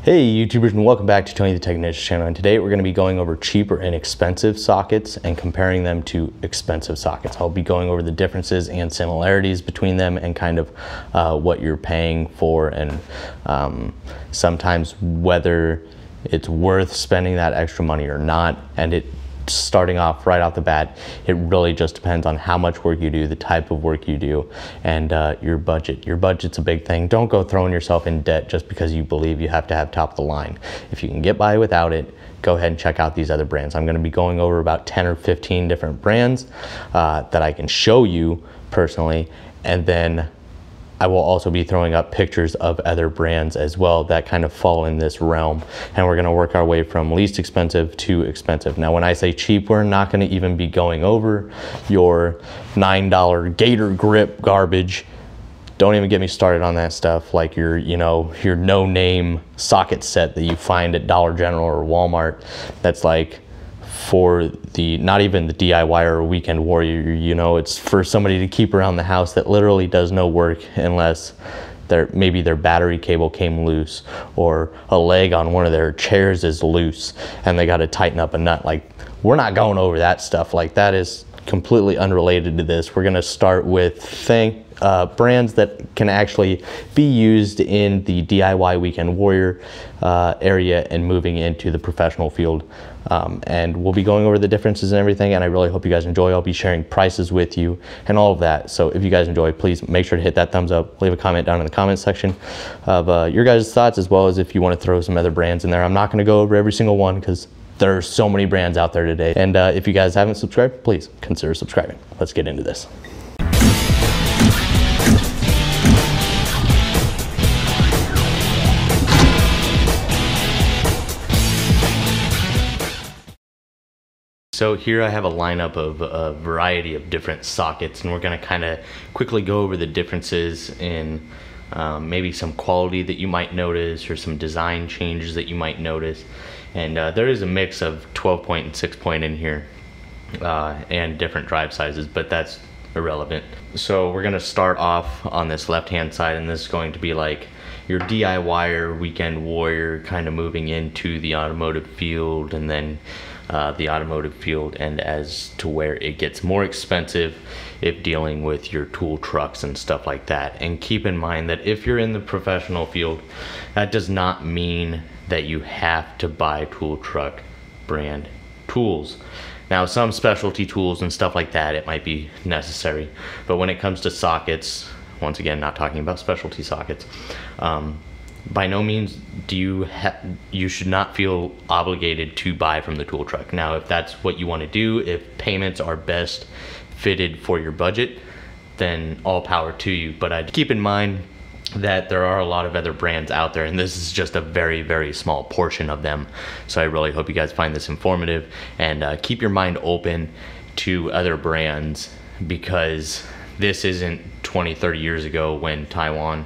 Hey YouTubers, and welcome back to Tony the Tech Ninja channel, and today we're going to be going over cheaper and expensive sockets and comparing them to expensive sockets. I'll be going over the differences and similarities between them and kind of what you're paying for, and sometimes whether it's worth spending that extra money or not. And starting off right off the bat, it really just depends on how much work you do, the type of work you do, and your budget. Your budget's a big thing. Don't go throwing yourself in debt just because you believe you have to have top of the line. If you can get by without it, go ahead and check out these other brands. I'm going to be going over about 10 or 15 different brands that I can show you personally, and then I will also be throwing up pictures of other brands as well that kind of fall in this realm, and we're going to work our way from least expensive to expensive. Now, when I say cheap, we're not going to even be going over your $9 Gator Grip garbage. Don't even get me started on that stuff, like your no-name socket set that you find at Dollar General or Walmart. That's like for the, not even the DIY or weekend warrior, it's for somebody to keep around the house that literally does no work unless maybe their battery cable came loose, or a leg on one of their chairs is loose and they got to tighten up a nut. Like, we're not going over that stuff. Like, that is completely unrelated to this. We're going to start with brands that can actually be used in the DIY weekend warrior area and moving into the professional field. And we'll be going over the differences and everything, and I really hope you guys enjoy. I'll be sharing prices with you and all of that. So if you guys enjoy, please make sure to hit that thumbs up, leave a comment down in the comment section of your guys' thoughts, as well as if you want to throw some other brands in there. I'm not going to go over every single one because there are so many brands out there today. And if you guys haven't subscribed, please consider subscribing. Let's get into this. So here I have a lineup of a variety of different sockets, and we're going to kind of quickly go over the differences in maybe some quality that you might notice, or some design changes that you might notice. And there is a mix of 12-point and 6-point in here, and different drive sizes, but that's irrelevant. So we're going to start off on this left-hand side, and this is going to be like your DIYer, weekend warrior, kind of moving into the automotive field, and then the automotive field, and as to where it gets more expensive if dealing with your tool trucks and stuff like that. And keep in mind that if you're in the professional field, that does not mean that you have to buy tool truck brand tools. Now, some specialty tools and stuff like that, it might be necessary, but when it comes to sockets, once again, not talking about specialty sockets, by no means do you should not feel obligated to buy from the tool truck. Now, if that's what you want to do, if payments are best fitted for your budget, then all power to you. But I'd keep in mind that there are a lot of other brands out there, and this is just a very, very small portion of them. So I really hope you guys find this informative, and keep your mind open to other brands, because this isn't 20-30 years ago when Taiwan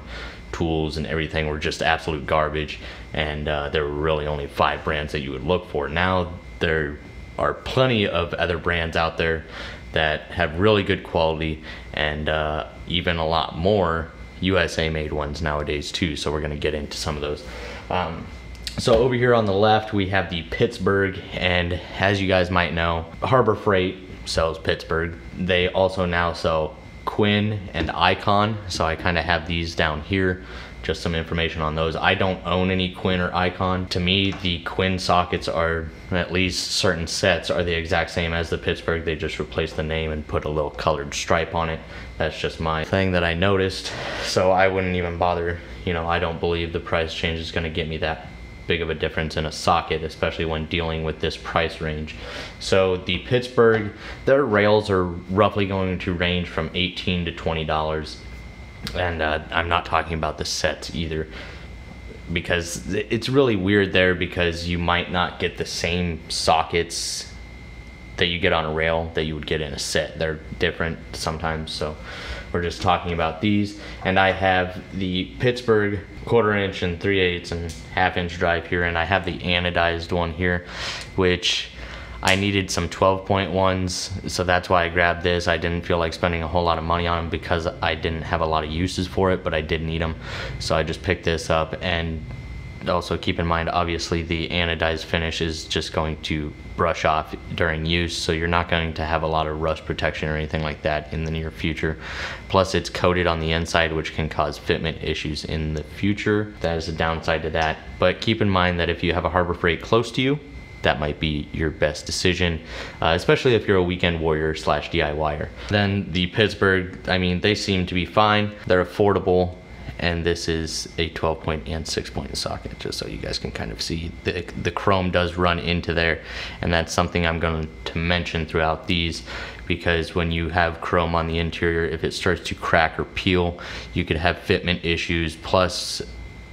tools and everything were just absolute garbage, and there were really only 5 brands that you would look for. Now there are plenty of other brands out there that have really good quality, and even a lot more USA made ones nowadays too. So we're going to get into some of those. So over here on the left we have the Pittsburgh, and as you guys might know, Harbor Freight sells Pittsburgh. They also now sell Quinn and Icon, so I kind of have these down here, just some information on those. I don't own any Quinn or Icon. To me, the Quinn sockets are, at least certain sets, are the exact same as the Pittsburgh. They just replaced the name and put a little colored stripe on it. That's just my thing that I noticed, so I wouldn't even bother. I don't believe the price change is going to get me that big of a difference in a socket, especially when dealing with this price range. So the Pittsburgh, their rails are roughly going to range from $18 to $20, and I'm not talking about the sets either, because it's really weird there, because you might not get the same sockets that you get on a rail that you would get in a set. They're different sometimes, so we're just talking about these. And I have the Pittsburgh 1/4 inch and 3/8 and 1/2 inch drive here, and I have the anodized one here, which I needed some 12-point ones, so that's why I grabbed this. I didn't feel like spending a whole lot of money on them because I didn't have a lot of uses for it, but I did need them, so I just picked this up. And also keep in mind, obviously the anodized finish is just going to brush off during use, so you're not going to have a lot of rust protection or anything like that in the near future. Plus it's coated on the inside, which can cause fitment issues in the future. That is a downside to that. But keep in mind that if you have a Harbor Freight close to you, that might be your best decision, especially if you're a weekend warrior / DIYer. Then the Pittsburgh, I mean, they seem to be fine. They're affordable, and this is a 12-point and 6-point socket, just so you guys can kind of see. The chrome does run into there, and that's something I'm going to mention throughout these, because when you have chrome on the interior, if it starts to crack or peel, you could have fitment issues. Plus,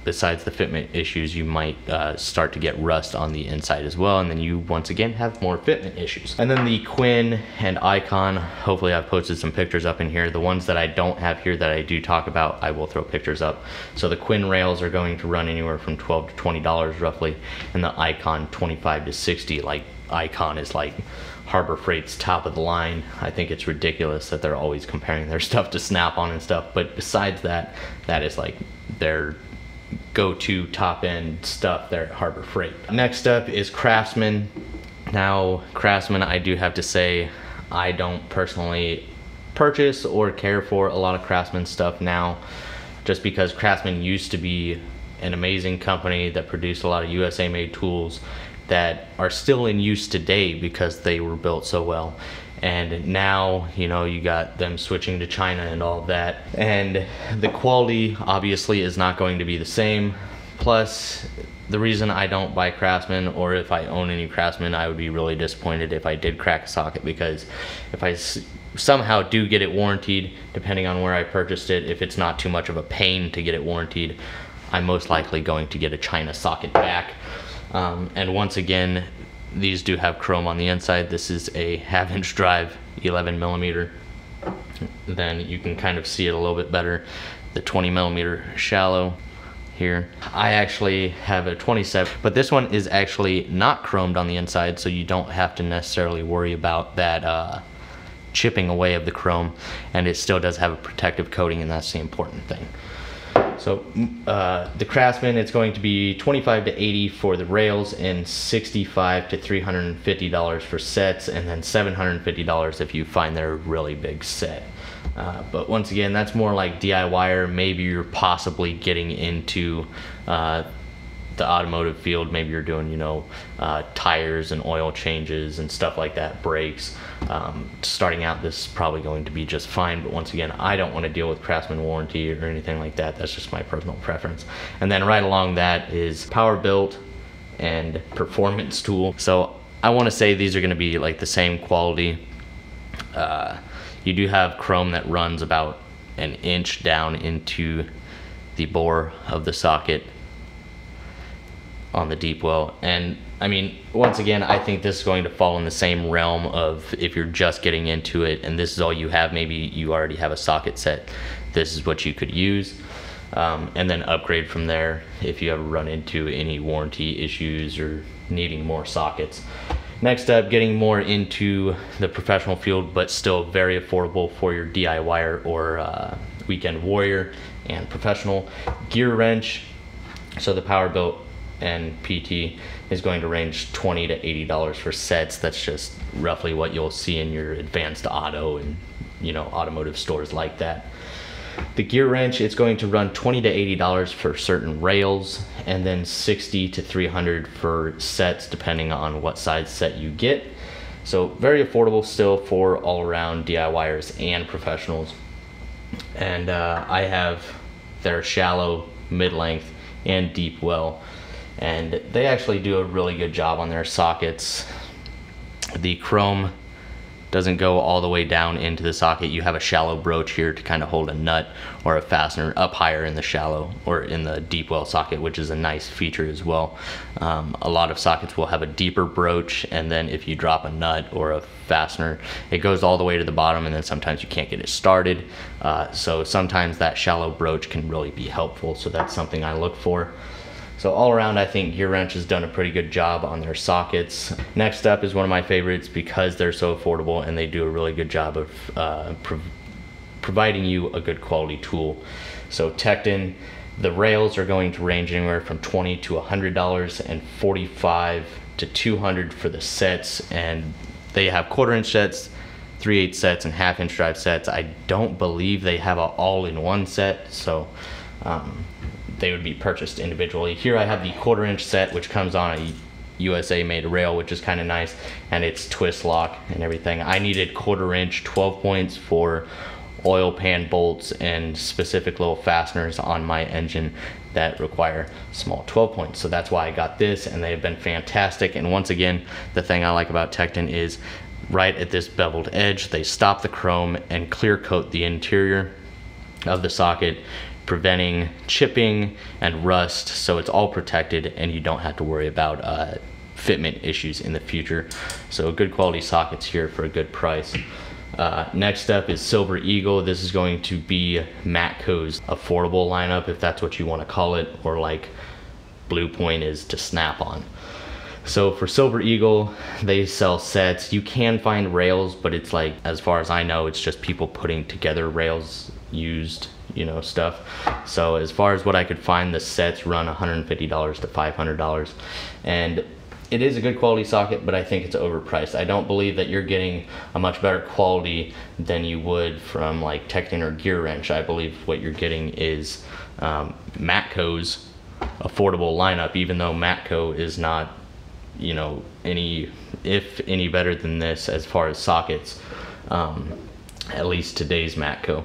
besides the fitment issues, you might start to get rust on the inside as well, and then you once again have more fitment issues. And then the Quinn and Icon, hopefully I've posted some pictures up in here. The ones that I don't have here that I do talk about, I will throw pictures up. So the Quinn rails are going to run anywhere from $12 to $20 roughly, and the Icon $25 to $60. Like, Icon is like Harbor Freight's top of the line. I think it's ridiculous that they're always comparing their stuff to Snap-on and stuff, but besides that, that is like their go-to top-end stuff there at Harbor Freight. Next up is Craftsman. Now, Craftsman, I do have to say, I don't personally purchase or care for a lot of Craftsman stuff now, just because Craftsman used to be an amazing company that produced a lot of USA made tools that are still in use today because they were built so well. And now, you know, you got them switching to China and all of that, and the quality obviously is not going to be the same. Plus, the reason I don't buy Craftsman, or if I own any Craftsman, I would be really disappointed if I did crack a socket, because if I somehow do get it warranted, depending on where I purchased it, if it's not too much of a pain to get it warranted, I'm most likely going to get a China socket back. And once again, these do have chrome on the inside. This is a 1/2-inch drive, 11mm. Then you can kind of see it a little bit better. The 20mm shallow here. I actually have a 27, but this one is actually not chromed on the inside, so you don't have to necessarily worry about that chipping away of the chrome, and it still does have a protective coating, and that's the important thing. So the Craftsman, it's going to be $25 to $80 for the rails, and $65 to $350 for sets, and then $750 if you find their really big set. But once again, that's more like DIYer. Maybe you're possibly getting into the automotive field. Maybe you're doing, you know, tires and oil changes and stuff like that, brakes. Starting out, this is probably going to be just fine, but once again, I don't want to deal with Craftsman warranty or anything like that. That's just my personal preference. And then right along that is Powerbilt and Performance Tool. So I want to say these are going to be like the same quality. You do have chrome that runs about 1 inch down into the bore of the socket on the deep well, and I mean, once again, I think this is going to fall in the same realm of if you're just getting into it and this is all you have, maybe you already have a socket set, this is what you could use, and then upgrade from there if you ever run into any warranty issues or needing more sockets. Next up, getting more into the professional field, but still very affordable for your DIYer or weekend warrior and professional. Gear wrench. So the Powerbilt and PT is going to range $20 to $80 for sets. That's just roughly what you'll see in your advanced auto and, you know, automotive stores like that. The gear wrench, it's going to run $20 to $80 for certain rails, and then $60 to $300 for sets, depending on what size set you get. So very affordable still for all around DIYers and professionals. And I have their shallow, mid-length, and deep well, and they actually do a really good job on their sockets. The chrome doesn't go all the way down into the socket. You have a shallow broach here to kind of hold a nut or a fastener up higher in the shallow or in the deep well socket, which is a nice feature as well. A lot of sockets will have a deeper broach, and then if you drop a nut or a fastener, it goes all the way to the bottom, and then sometimes you can't get it started. So sometimes that shallow broach can really be helpful, so that's something I look for. So all around, I think Gear Wrench has done a pretty good job on their sockets. Next up is one of my favorites because they're so affordable and they do a really good job of providing you a good quality tool. So Tekton, The rails are going to range anywhere from $20 to $100 and $45 to $200 for the sets, and they have 1/4 inch sets, 3/8 sets, and 1/2 inch drive sets. I don't believe they have an all-in-one set, so they would be purchased individually. Here I have the 1/4 inch set, which comes on a USA made rail, which is kind of nice, and it's twist lock and everything. I needed 1/4 inch 12 points for oil pan bolts and specific little fasteners on my engine that require small 12 points. So that's why I got this, and they've been fantastic. And once again, the thing I like about Tekton is right at this beveled edge, they stop the chrome and clear coat the interior of the socket, preventing chipping and rust, so it's all protected and you don't have to worry about fitment issues in the future. So good quality sockets here for a good price. Next up is Silver Eagle. This is going to be Matco's affordable lineup, if that's what you want to call it, or like Blue Point is to Snap-on. So for Silver Eagle, they sell sets. You can find rails, but it's like, as far as I know, it's just people putting together rails, used, you know, stuff. So as far as what I could find, the sets run $150 to $500, and it is a good quality socket, but I think it's overpriced. I don't believe that you're getting a much better quality than you would from like Tekton or Gear Wrench. I believe what you're getting is Matco's affordable lineup, even though Matco is not, you know, any better than this as far as sockets, at least today's Matco.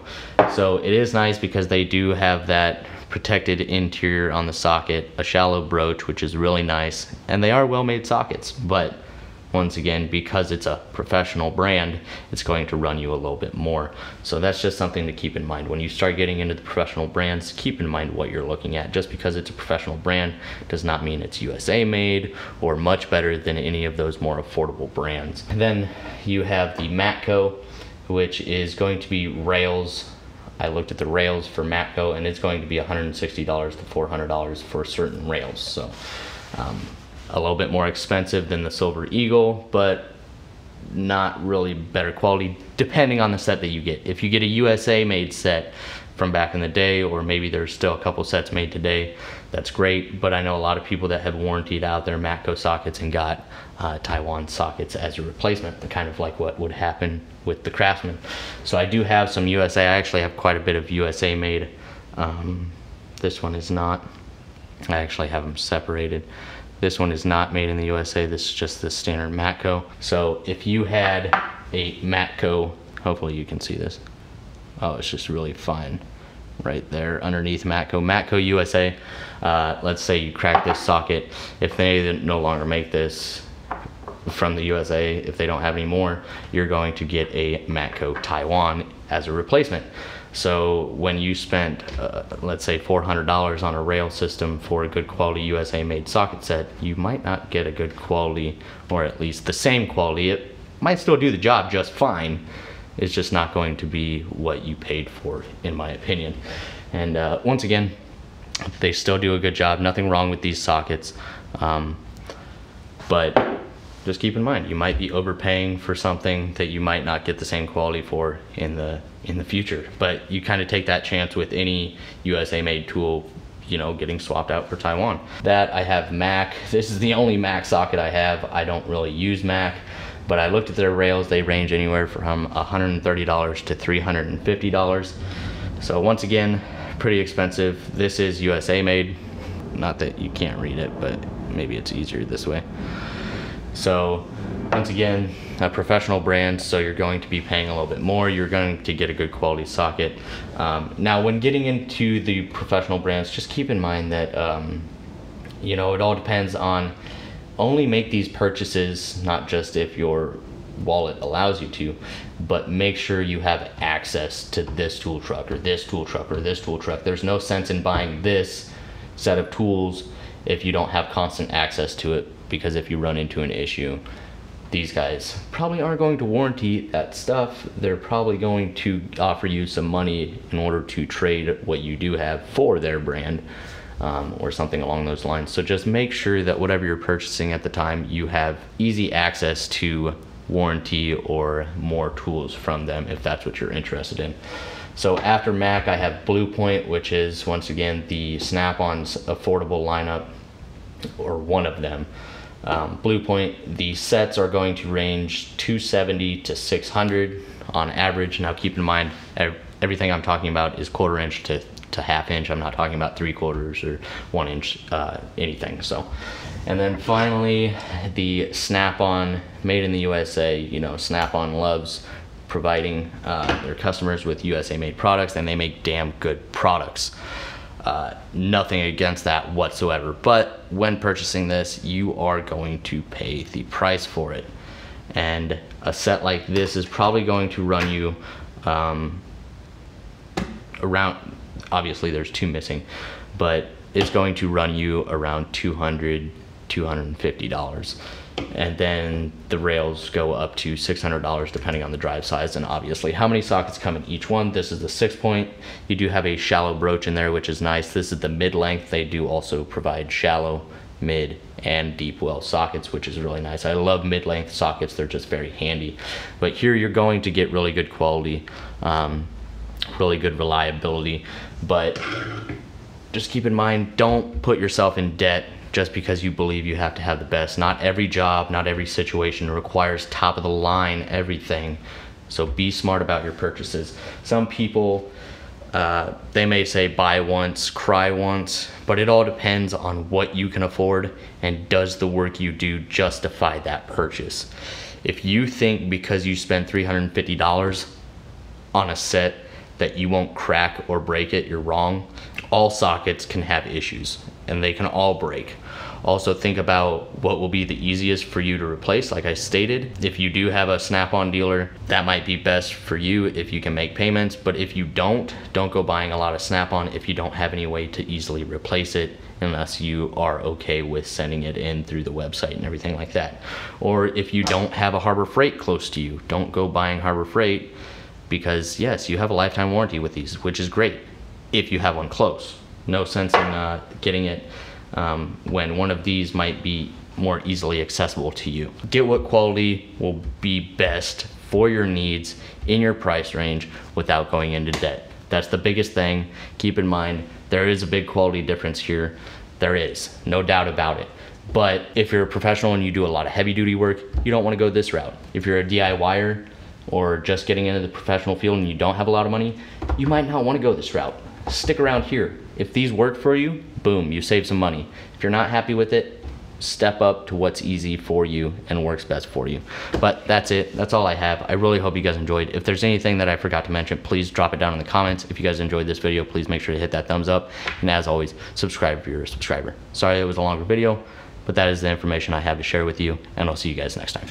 So it is nice because they do have that protected interior on the socket, a shallow broach, which is really nice, and they are well-made sockets. But once again, because it's a professional brand, it's going to run you a little bit more. So that's just something to keep in mind. When you start getting into the professional brands, keep in mind what you're looking at. Just because it's a professional brand does not mean it's USA made or much better than any of those more affordable brands. And then you have the Matco, which is going to be rails. I looked at the rails for Matco, and it's going to be $160 to $400 for certain rails. So a little bit more expensive than the Silver Eagle, but not really better quality, depending on the set that you get. If you get a USA made set from back in the day, or maybe there's still a couple sets made today, that's great. But I know a lot of people that have warrantied out their Matco sockets and got Taiwan sockets as a replacement, kind of like what would happen with the Craftsman. So I do have some USA. I actually have quite a bit of USA made. This one is not. I actually have them separated. This one is not made in the USA. This is just the standard Matco. So if you had a Matco, hopefully you can see this. Oh, it's just really fine right there underneath Matco USA. Let's say you crack this socket. If they no longer make this from the USA, if they don't have any more, you're going to get a Matco Taiwan as a replacement. So when you spent, let's say $400 on a rail system for a good quality USA made socket set, you might not get a good quality, or at least the same quality. It might still do the job just fine. It's just not going to be what you paid for, in my opinion. And once again, they still do a good job. Nothing wrong with these sockets. But just keep in mind, you might be overpaying for something that you might not get the same quality for in the future. But you kind of take that chance with any USA made tool, you know, getting swapped out for Taiwan. That I have Mac. This is the only Mac socket I have. I don't really use Mac, but I looked at their rails. They range anywhere from $130 to $350. So once again, pretty expensive. This is USA made. Not that you can't read it, but maybe it's easier this way. So once again, a professional brand, so you're going to be paying a little bit more. You're going to get a good quality socket. Now when getting into the professional brands, just keep in mind that you know, it all depends on, only make these purchases not just if your wallet allows you to, but make sure you have access to this tool truck or this tool truck or this tool truck. There's no sense in buying this set of tools if you don't have constant access to it, because if you run into an issue, these guys probably aren't going to warranty that stuff. They're probably going to offer you some money in order to trade what you do have for their brand, or something along those lines. So just make sure that whatever you're purchasing at the time, you have easy access to warranty or more tools from them if that's what you're interested in. So after Mac, I have Blue Point, which is once again the Snap-on's affordable lineup, or one of them. Blue Point, the sets are going to range $270 to $600 on average. Now keep in mind, everything I'm talking about is 1/4 inch to 1/2 inch. I'm not talking about 3/4 or 1 inch, anything. So, and then finally, the Snap-on, made in the USA. You know, Snap-on loves providing their customers with USA made products, and they make damn good products. Nothing against that whatsoever, but when purchasing this, you are going to pay the price for it. And a set like this is probably going to run you around, obviously there's 2 missing, but it's going to run you around $200, $250. And then the rails go up to $600 depending on the drive size and obviously how many sockets come in each one. This is the 6-point. You do have a shallow broach in there, which is nice. This is the mid-length. They do also provide shallow, mid, and deep well sockets, which is really nice. I love mid-length sockets. They're just very handy. But here you're going to get really good quality, really good reliability. But just keep in mind, don't put yourself in debt just because you believe you have to have the best. Not every job, not every situation requires top of the line everything. So be smart about your purchases. Some people, they may say buy once, cry once, but it all depends on what you can afford and does the work you do justify that purchase. If you think because you spend $350 on a set that you won't crack or break it, you're wrong. All sockets can have issues and they can all break. Also think about what will be the easiest for you to replace. Like I stated, if you do have a Snap-on dealer, that might be best for you if you can make payments, but if you don't go buying a lot of Snap-on if you don't have any way to easily replace it, unless you are okay with sending it in through the website and everything like that. Or if you don't have a Harbor Freight close to you, don't go buying Harbor Freight, because yes, you have a lifetime warranty with these, which is great if you have one close. No sense in getting it when one of these might be more easily accessible to you. Get what quality will be best for your needs in your price range without going into debt. That's the biggest thing. Keep in mind, there is a big quality difference here. There is, no doubt about it. But if you're a professional and you do a lot of heavy duty work, you don't want to go this route. If you're a DIYer or just getting into the professional field and you don't have a lot of money, you might not want to go this route. Stick around here. If these work for you, boom, you save some money. If you're not happy with it, step up to what's easy for you and works best for you. But that's it. That's all I have. I really hope you guys enjoyed. If there's anything that I forgot to mention, please drop it down in the comments. If you guys enjoyed this video, please make sure to hit that thumbs up. And as always, subscribe if you're a subscriber. Sorry it was a longer video, but that is the information I have to share with you, and I'll see you guys next time.